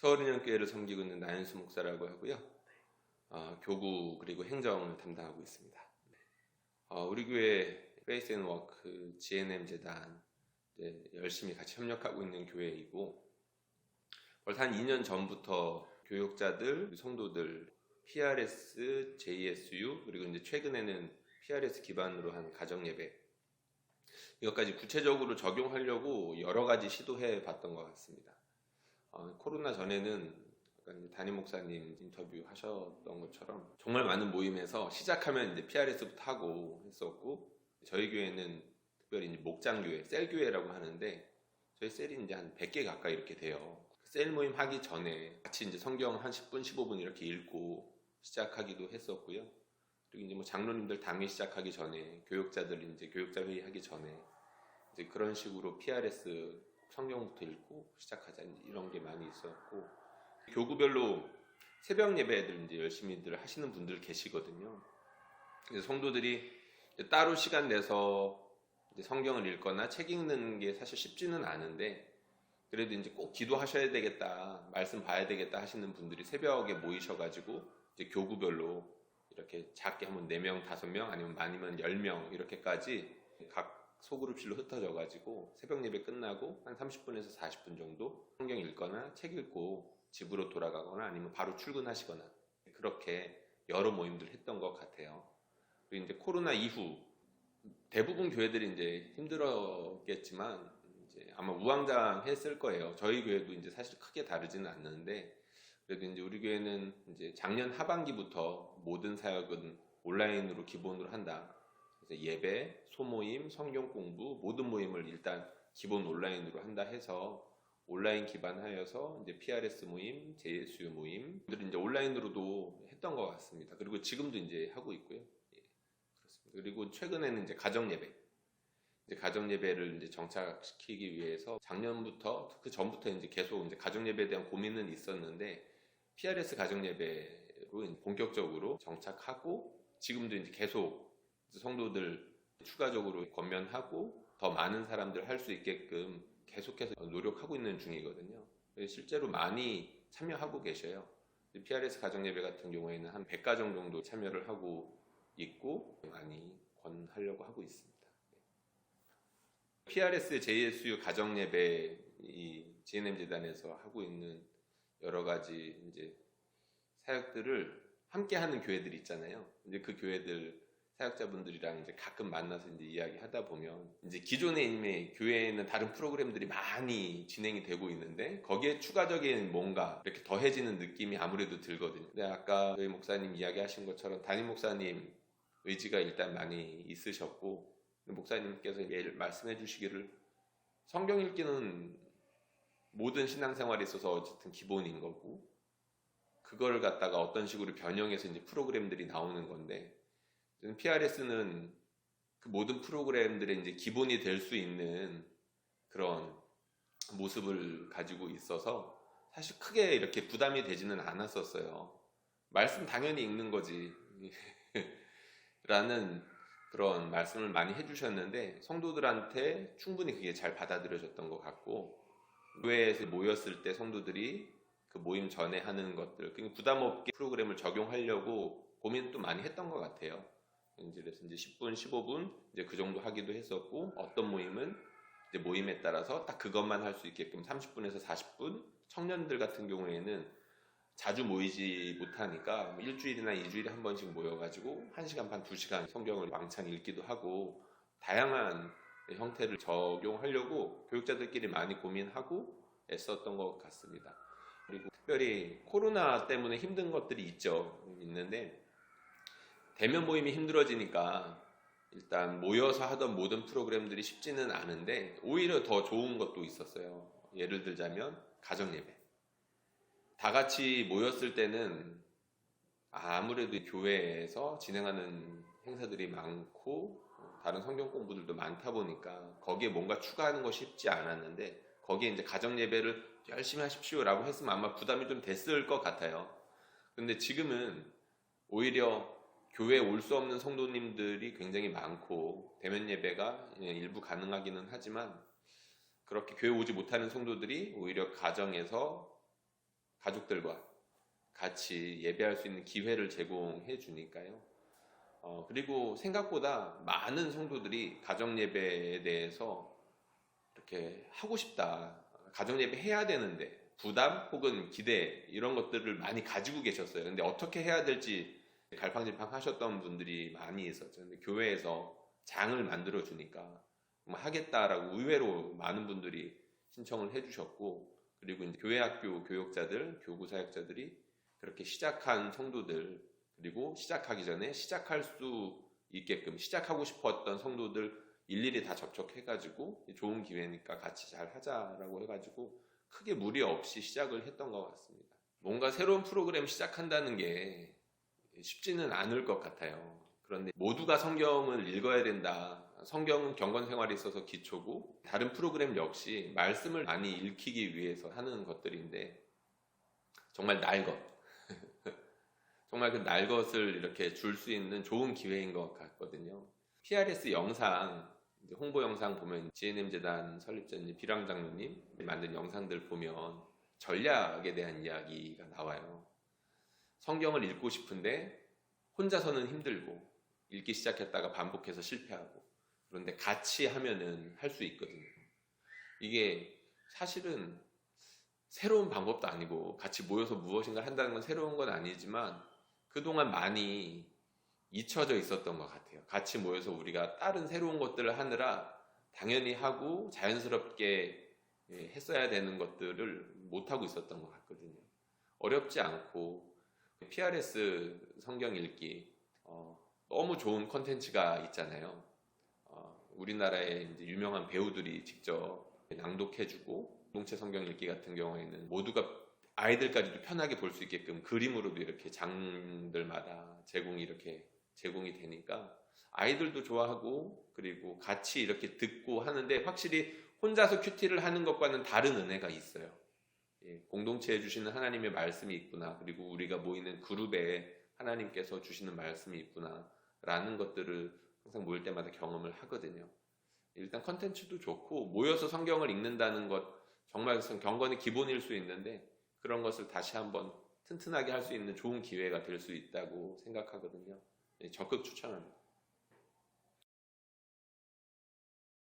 서울인연교회를 섬기고 있는 나연수 목사라고 하고요. 교구 그리고 행정을 담당하고 있습니다. 우리 교회 페이스 앤 워크 GNM 재단 열심히 같이 협력하고 있는 교회이고, 벌써 한 2년 전부터 교육자들, 성도들, PRS, JSU, 그리고 이제 최근에는 PRS 기반으로 한 가정예배, 이것까지 구체적으로 적용하려고 여러 가지 시도해 봤던 것 같습니다. 코로나 전에는 담임 목사님 인터뷰 하셨던 것처럼 정말 많은 모임에서 시작하면 이제 PRS부터 하고 했었고, 저희 교회는 특별히 이제 목장교회, 셀교회라고 하는데, 저희 셀이 이제 한 100개 가까이 이렇게 돼요. 셀 모임 하기 전에 같이 이제 성경 한 10분, 15분 이렇게 읽고 시작하기도 했었고요. 그리고 이제 뭐 장로님들 당일 시작하기 전에, 교육자들 이제 교육자 회의 하기 전에 이제 그런 식으로 PRS 성경부터 읽고 시작하자, 이런 게 많이 있었고, 교구별로 새벽 예배들 이제 열심히들 하시는 분들 계시거든요. 그래서 성도들이 따로 시간 내서 이제 성경을 읽거나 책 읽는 게 사실 쉽지는 않은데, 그래도 이제 꼭 기도하셔야 되겠다, 말씀 봐야 되겠다 하시는 분들이 새벽에 모이셔가지고 이제 교구별로 이렇게 작게 하면 4명, 5명, 아니면 많으면 10명 이렇게까지 각 소그룹실로 흩어져가지고 새벽 예배 끝나고 한 30분에서 40분 정도 성경 읽거나 책 읽고 집으로 돌아가거나 아니면 바로 출근하시거나, 그렇게 여러 모임들 했던 것 같아요. 그리고 이제 코로나 이후 대부분 교회들이 이제 힘들었겠지만 이제 아마 우왕좌왕했을 거예요. 저희 교회도 이제 사실 크게 다르지는 않는데, 그래도 이제 우리 교회는 이제 작년 하반기부터 모든 사역은 온라인으로 기본으로 한다. 그래서 예배, 소모임, 성경 공부 모든 모임을 일단 기본 온라인으로 한다 해서 온라인 기반하여서 이제 PRS 모임, JSU 모임 들은 이제 온라인으로도 했던 것 같습니다. 그리고 지금도 이제 하고 있고요. 그렇습니다. 그리고 최근에는 이제 가정 예배, 이제 가정 예배를 이제 정착시키기 위해서 작년부터, 그 전부터 이제 계속 이제 가정 예배에 대한 고민은 있었는데, PRS 가정 예배로 본격적으로 정착하고 지금도 이제 계속 성도들 추가적으로 권면하고 더 많은 사람들 할 수 있게끔 계속해서 노력하고 있는 중이거든요. 실제로 많이 참여하고 계셔요. PRS 가정 예배 같은 경우에는 한 100가정 정도 참여를 하고 있고 많이 권하려고 하고 있습니다. PRS, JSU 가정 예배, 이 GNM 재단에서 하고 있는 여러 가지 이제 사역들을 함께 하는 교회들이 있잖아요. 이제 그 교회들 사역자분들이랑 이제 가끔 만나서 이제 이야기하다 보면, 이제 기존에 이미 교회에는 다른 프로그램들이 많이 진행이 되고 있는데 거기에 추가적인 뭔가 이렇게 더해지는 느낌이 아무래도 들거든요. 근데 아까 저희 목사님 이야기하신 것처럼 담임 목사님 의지가 일단 많이 있으셨고, 목사님께서 말씀해 주시기를 성경 읽기는 모든 신앙생활에 있어서 어쨌든 기본인 거고, 그걸 갖다가 어떤 식으로 변형해서 이제 프로그램들이 나오는 건데, PRS는 그 모든 프로그램들의 이제 기본이 될 수 있는 그런 모습을 가지고 있어서 사실 크게 이렇게 부담이 되지는 않았었어요. 말씀 당연히 읽는 거지 라는 그런 말씀을 많이 해주셨는데, 성도들한테 충분히 그게 잘 받아들여졌던 것 같고, 교회에서 모였을 때 성도들이 그 모임 전에 하는 것들, 부담 없게 프로그램을 적용하려고 고민도 많이 했던 것 같아요. 그래서 이제 10분, 15분 이제 그 정도 하기도 했었고, 어떤 모임은 이제 모임에 따라서 딱 그것만 할 수 있게끔 30분에서 40분, 청년들 같은 경우에는 자주 모이지 못하니까 일주일이나 2주일에 한 번씩 모여가지고 1시간 반, 2시간 성경을 왕창 읽기도 하고, 다양한 형태를 적용하려고 교육자들끼리 많이 고민하고 애썼던 것 같습니다. 그리고 특별히 코로나 때문에 힘든 것들이 있는데, 대면 모임이 힘들어지니까 일단 모여서 하던 모든 프로그램들이 쉽지는 않은데 오히려 더 좋은 것도 있었어요. 예를 들자면 가정 예배. 다 같이 모였을 때는 아무래도 교회에서 진행하는 행사들이 많고 다른 성경 공부들도 많다 보니까 거기에 뭔가 추가하는 것이 쉽지 않았는데, 거기에 이제 가정 예배를 열심히 하십시오라고 했으면 아마 부담이 좀 됐을 것 같아요. 근데 지금은 오히려 교회에 올 수 없는 성도님들이 굉장히 많고, 대면 예배가 일부 가능하기는 하지만 그렇게 교회 오지 못하는 성도들이 오히려 가정에서 가족들과 같이 예배할 수 있는 기회를 제공해 주니까요. 그리고 생각보다 많은 성도들이 가정 예배에 대해서 이렇게 하고 싶다. 가정 예배 해야 되는데 부담 혹은 기대 이런 것들을 많이 가지고 계셨어요. 근데 어떻게 해야 될지 갈팡질팡 하셨던 분들이 많이 있었죠. 근데 교회에서 장을 만들어 주니까 뭐 하겠다라고 의외로 많은 분들이 신청을 해주셨고, 그리고 이제 교회 학교 교육자들, 교구 사역자들이 그렇게 시작한 성도들, 그리고 시작하기 전에 시작할 수 있게끔 시작하고 싶었던 성도들 일일이 다 접촉해가지고 좋은 기회니까 같이 잘 하자라고 해가지고 크게 무리 없이 시작을 했던 것 같습니다. 뭔가 새로운 프로그램 시작한다는 게 쉽지는 않을 것 같아요. 그런데 모두가 성경을 읽어야 된다. 성경은 경건 생활에 있어서 기초고, 다른 프로그램 역시 말씀을 많이 읽히기 위해서 하는 것들인데, 정말 날 것. 정말 그 날 것을 이렇게 줄 수 있는 좋은 기회인 것 같거든요. PRS 영상, 홍보 영상 보면 GNM 재단 설립자님 비랑 장로님 만든 영상들 보면 전략에 대한 이야기가 나와요. 성경을 읽고 싶은데 혼자서는 힘들고 읽기 시작했다가 반복해서 실패하고, 그런데 같이 하면은 할 수 있거든요. 이게 사실은 새로운 방법도 아니고 같이 모여서 무엇인가 한다는 건 새로운 건 아니지만 그동안 많이 잊혀져 있었던 것 같아요. 같이 모여서 우리가 다른 새로운 것들을 하느라 당연히 하고 자연스럽게 했어야 되는 것들을 못하고 있었던 것 같거든요. 어렵지 않고 PRS 성경 읽기 너무 좋은 컨텐츠가 있잖아요. 우리나라의 이제 유명한 배우들이 직접 낭독해주고, 공동체 성경 읽기 같은 경우에는 모두가 아이들까지도 편하게 볼 수 있게끔 그림으로도 이렇게 장들마다 이렇게 제공이 되니까 아이들도 좋아하고, 그리고 같이 이렇게 듣고 하는데 확실히 혼자서 큐티를 하는 것과는 다른 은혜가 있어요. 공동체에 주시는 하나님의 말씀이 있구나, 그리고 우리가 모이는 그룹에 하나님께서 주시는 말씀이 있구나 라는 것들을 항상 모일 때마다 경험을 하거든요. 일단 컨텐츠도 좋고 모여서 성경을 읽는다는 것 정말 경건의 기본일 수 있는데, 그런 것을 다시 한번 튼튼하게 할 수 있는 좋은 기회가 될 수 있다고 생각하거든요. 적극 추천합니다.